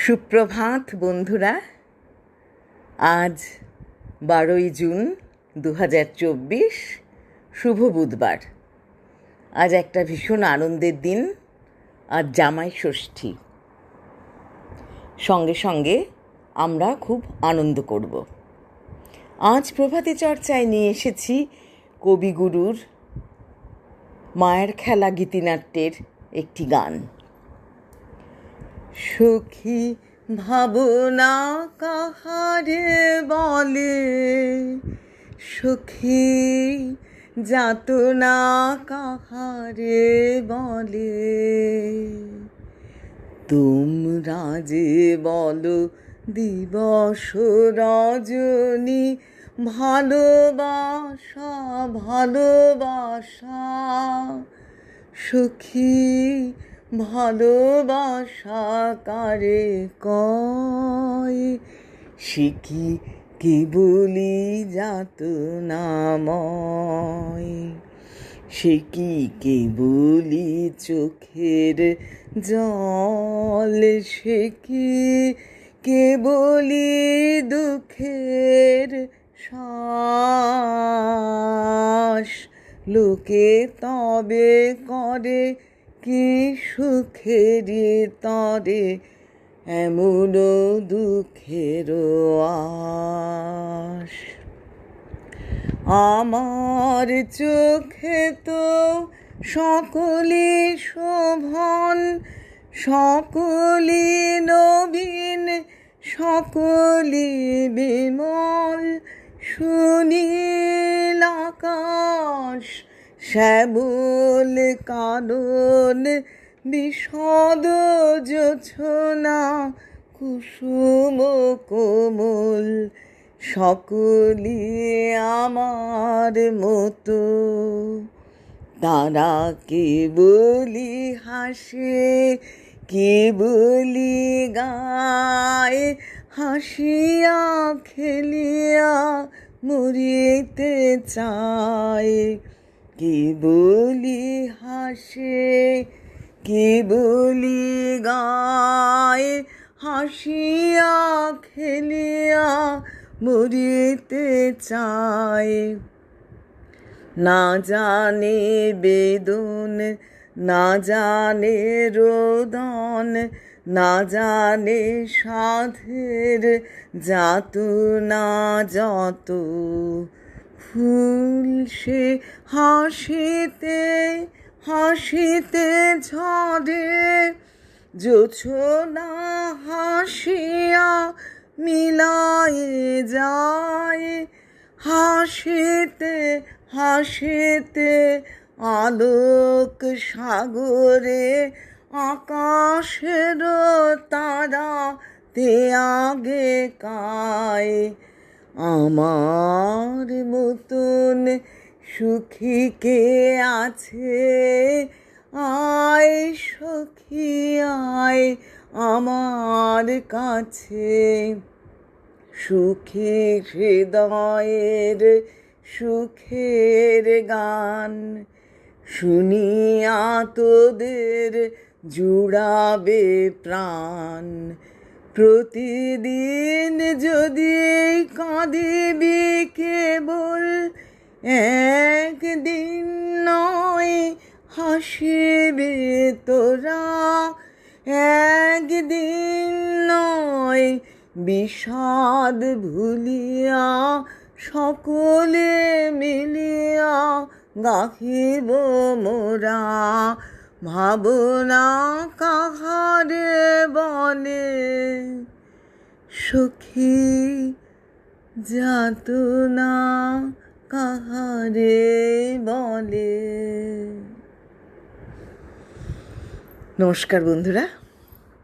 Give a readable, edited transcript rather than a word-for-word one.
সুপ্রভাত বন্ধুরা। আজ 12ই জুন 2024, শুভ বুধবার। আজ একটা ভীষণ আনন্দের দিন। আজ জামাই ষষ্ঠী। সঙ্গে সঙ্গে আমরা খুব আনন্দ করব। আজ প্রভাতী চর্চায় নিয়ে এসেছি কবিগুরুর মায়ের খেলা গীতিনাট্যের একটি গান। সখী ভাবনা কাহারে বলে, সখী যাতনা কাহারে বলে, তোমরা যে বলো দিবস রজনী, ভালোবাসা ভালোবাসা, সখী ভালোবাসা কারে কয়, সে কি কেবলি যাতনাময়, সে কি কেবলি চোখের জল, সে কি কেবলি দুঃখের শ্বাস, লোকে তবে করে কি সুখেরই তরে এমন দুঃখের আশ। আমার চোখে তো সকলি শোভন, সকলি নবীন, সকলি বিমল, সুনীল আকাশ, শ্যামল কানন, বিশদ জোছনা, কুসুম কোমল, সকলি আমার মতো। তারা কেবলি হাসে, কেবলি গায়, হাসিয়া খেলিয়া মরিতে চায়, কেবলি হাসে, কেবলি গায়, হাসিয়া খেলিয়া মরিতে চায়। না জানে বেদন, না জানে রোদন, না জানে সাধের যাতনা যত, ফুল সে হাসিতে হাসিতে ঝরে, জোছনা হাসিয়া মিলায়ে যায়, হাসিতে হাসিতে আলোক সাগরে, আকাশের তারা তে আগে কায়। আমার মতন সুখী কে আছে, আয় সখী আয় আমার কাছে, সুখী হৃদয়ের সুখের গান, শুনিয়া তোদের জুড়াবে প্রাণ। প্রতিদিন যদি কাঁদিবি কেবল, একদিন নয় হাসিবে তোরা, একদিন নয় বিষাদ ভুলিয়া, সকলে মিলিয়া গাহিব মোরা। ভাবনা কাহারে বলে, সখী যাতনা কাহারে বলে। নমস্কার বন্ধুরা।